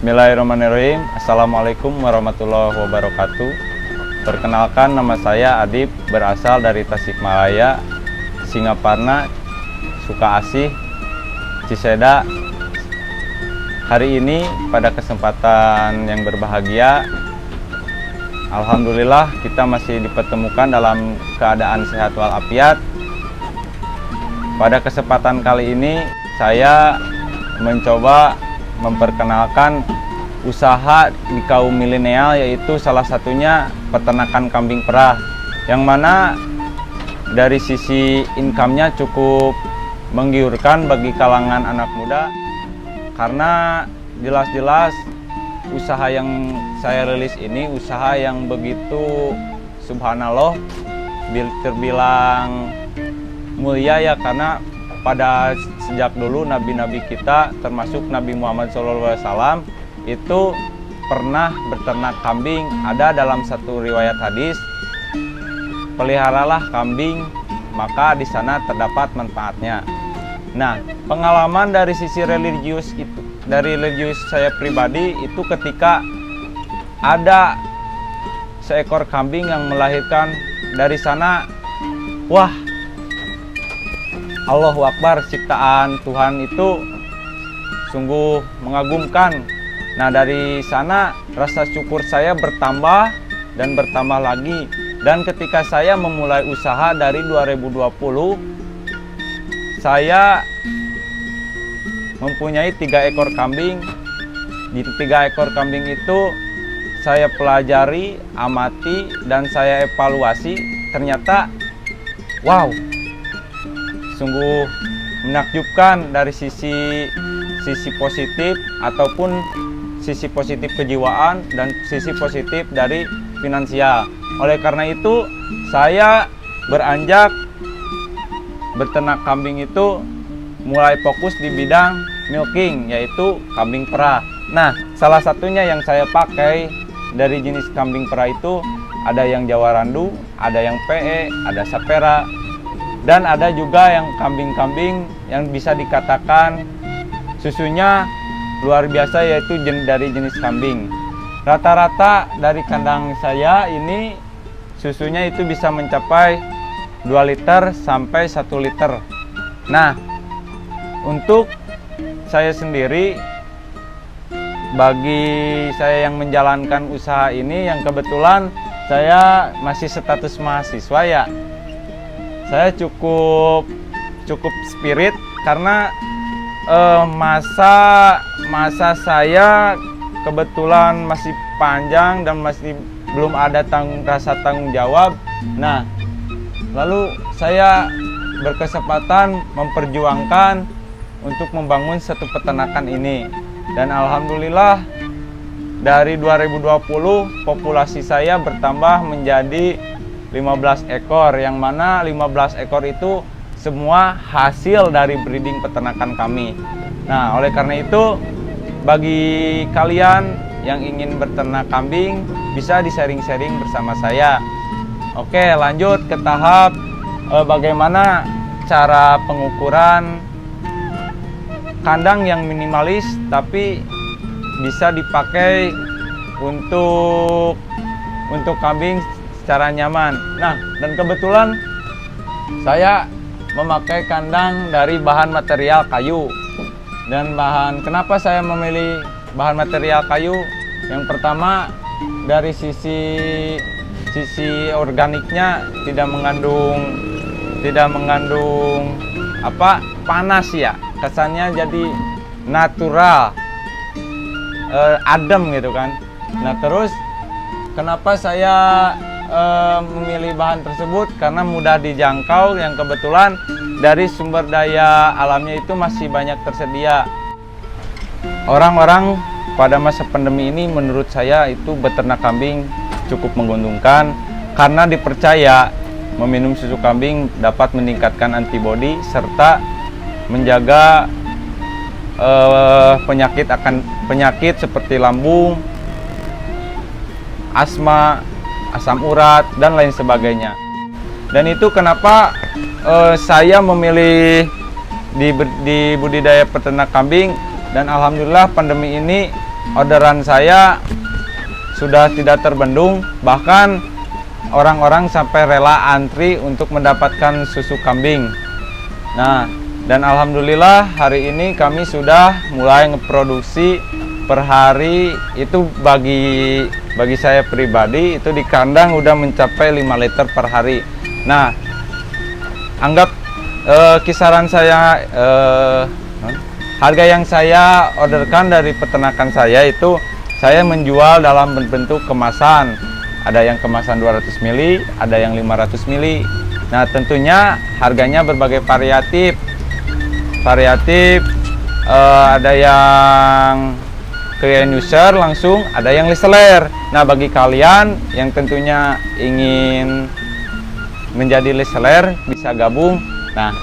Bismillahirrahmanirrahim. Assalamualaikum warahmatullahi wabarakatuh. Perkenalkan, nama saya Adib, berasal dari Tasikmalaya, Singaparna, Sukaasih, Ciseda. Hari ini pada kesempatan yang berbahagia, alhamdulillah kita masih dipertemukan dalam keadaan sehat walafiat. Pada kesempatan kali ini saya mencoba memperkenalkan usaha di kaum milenial, yaitu salah satunya peternakan kambing perah, yang mana dari sisi income-nya cukup menggiurkan bagi kalangan anak muda, karena jelas-jelas usaha yang saya rilis ini usaha yang begitu subhanallah terbilang mulia ya, karena pada sejak dulu nabi-nabi kita termasuk Nabi Muhammad SAW itu pernah berternak kambing. Ada dalam satu riwayat hadis, peliharalah kambing maka di sana terdapat manfaatnya. Nah, pengalaman dari sisi religius itu, dari religius saya pribadi itu ketika ada seekor kambing yang melahirkan, dari sana wah, Allahu Akbar, ciptaan Tuhan itu sungguh mengagumkan. Nah, dari sana rasa syukur saya bertambah dan bertambah lagi. Dan ketika saya memulai usaha dari 2020, saya mempunyai 3 ekor kambing. Di 3 ekor kambing itu saya pelajari, amati, dan saya evaluasi. Ternyata wow, sungguh menakjubkan dari sisi positif ataupun sisi positif kejiwaan dan sisi positif dari finansial. Oleh karena itu saya beranjak beternak kambing itu mulai fokus di bidang milking, yaitu kambing perah. Nah, salah satunya yang saya pakai dari jenis kambing perah itu ada yang Jawa Randu, ada yang PE, ada Sapera, dan ada juga yang kambing-kambing yang bisa dikatakan susunya luar biasa, yaitu dari jenis kambing. Rata-rata dari kandang saya ini susunya itu bisa mencapai 2 liter sampai 1 liter. Nah, untuk saya sendiri, bagi saya yang menjalankan usaha ini, yang kebetulan saya masih status mahasiswa ya, saya cukup spirit karena masa saya kebetulan masih panjang dan masih belum ada rasa tanggung jawab. Nah, lalu saya berkesempatan memperjuangkan untuk membangun satu peternakan ini, dan alhamdulillah dari 2020 populasi saya bertambah menjadi 15 ekor, yang mana 15 ekor itu semua hasil dari breeding peternakan kami. Nah, oleh karena itu bagi kalian yang ingin berternak kambing bisa di-sharing-sharing bersama saya. Oke, lanjut ke tahap bagaimana cara pengukuran kandang yang minimalis tapi bisa dipakai untuk kambing secara nyaman. Nah, dan kebetulan saya memakai kandang dari bahan material kayu. Dan kenapa saya memilih bahan material kayu? Yang pertama, dari sisi organiknya tidak mengandung panas ya. Kesannya jadi natural, adem gitu kan. Nah, terus kenapa saya memilih bahan tersebut? Karena mudah dijangkau, yang kebetulan dari sumber daya alamnya itu masih banyak tersedia. Orang-orang pada masa pandemi ini menurut saya itu beternak kambing cukup menguntungkan, karena dipercaya meminum susu kambing dapat meningkatkan antibodi serta menjaga penyakit seperti lambung, asma, asam urat, dan lain sebagainya. Dan itu kenapa saya memilih di budidaya peternak kambing. Dan alhamdulillah pandemi ini orderan saya sudah tidak terbendung, bahkan orang-orang sampai rela antri untuk mendapatkan susu kambing. Nah, dan alhamdulillah hari ini kami sudah mulai ngeproduksi per hari itu bagi saya pribadi itu di kandang udah mencapai 5 liter per hari. Nah, anggap kisaran saya harga yang saya orderkan dari peternakan saya itu saya menjual dalam bentuk kemasan. Ada yang kemasan 200 ml, ada yang 500 ml. Nah, tentunya harganya berbagai variatif. Ada yang ke end user langsung, ada yang reseller. Nah, bagi kalian yang tentunya ingin menjadi reseller bisa gabung. Nah,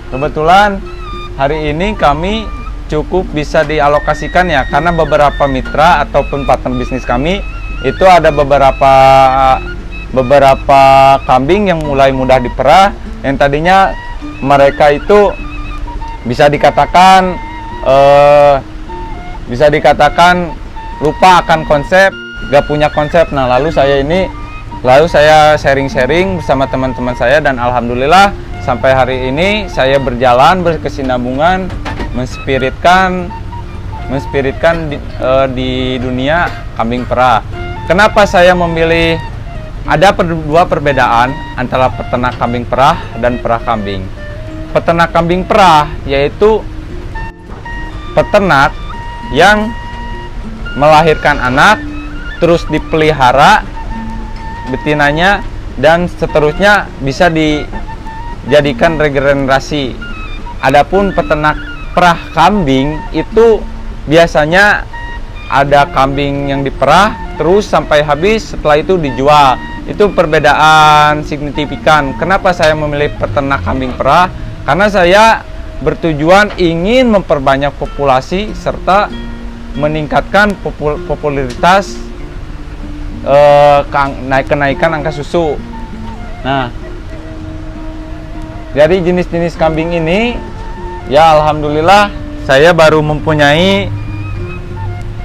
kebetulan hari ini kami cukup bisa dialokasikan ya, karena beberapa mitra ataupun partner bisnis kami itu ada beberapa kambing yang mulai mudah diperah, yang tadinya mereka itu bisa dikatakan lupa akan konsep, gak punya konsep. Nah, lalu saya sharing-sharing bersama teman-teman saya, dan alhamdulillah sampai hari ini saya berjalan berkesinambungan menspiritkan di dunia kambing perah. Kenapa saya memilih? Ada dua perbedaan antara peternak kambing perah dan perah kambing. Peternak kambing perah yaitu peternak yang melahirkan anak, terus dipelihara betinanya, dan seterusnya bisa dijadikan regenerasi. Adapun peternak perah kambing itu biasanya ada kambing yang diperah terus sampai habis, setelah itu dijual. Itu perbedaan signifikan. Kenapa saya memilih peternak kambing perah? Karena saya bertujuan ingin memperbanyak populasi serta meningkatkan popularitas kenaikan angka susu. Nah, dari jenis-jenis kambing ini ya alhamdulillah saya baru mempunyai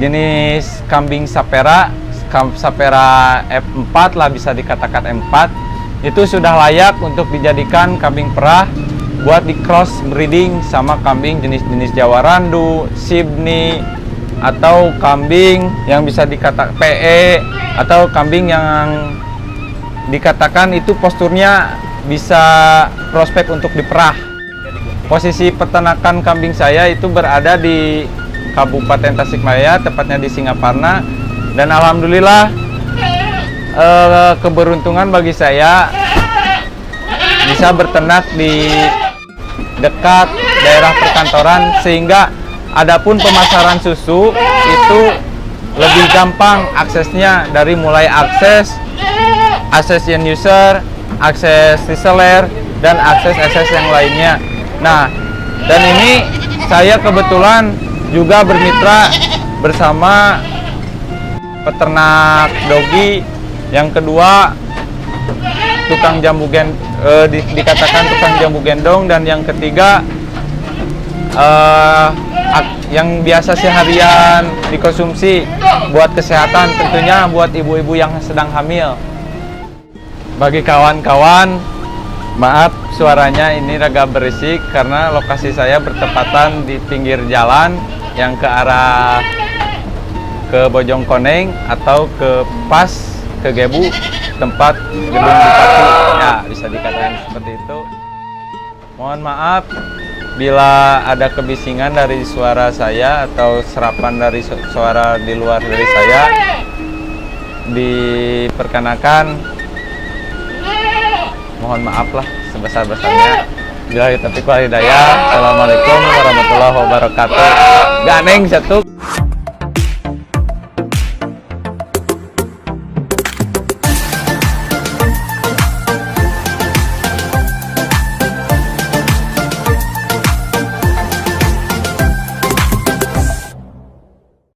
jenis kambing Sapera F4 lah, bisa dikatakan M4. Itu sudah layak untuk dijadikan kambing perah buat di cross breeding sama kambing jenis-jenis Jawa Randu, Sydney, atau kambing yang bisa dikatakan PE, atau kambing yang dikatakan itu posturnya bisa prospek untuk diperah. Posisi peternakan kambing saya itu berada di Kabupaten Tasikmalaya, tepatnya di Singaparna, dan alhamdulillah keberuntungan bagi saya bisa berternak di dekat daerah perkantoran, sehingga adapun pemasaran susu itu lebih gampang aksesnya, dari mulai akses end user, akses reseller, dan akses yang lainnya. Nah, dan ini saya kebetulan juga bermitra bersama peternak dogi, yang kedua tukang jambu dikatakan tukang jambu gendong, dan yang ketiga yang biasa seharian dikonsumsi buat kesehatan, tentunya buat ibu-ibu yang sedang hamil. Bagi kawan-kawan, maaf suaranya ini agak berisik karena lokasi saya bertepatan di pinggir jalan yang ke arah ke Bojongkoneng atau ke Gebu, tempat gedung bupati, ya bisa dikatakan seperti itu. Mohon maaf bila ada kebisingan dari suara saya atau serapan dari suara di luar dari saya. Diperkenakan, mohon maaf lah sebesar-besarnya. Bila kita hidayah. Assalamualaikum warahmatullahi wabarakatuh. Ganeng satu.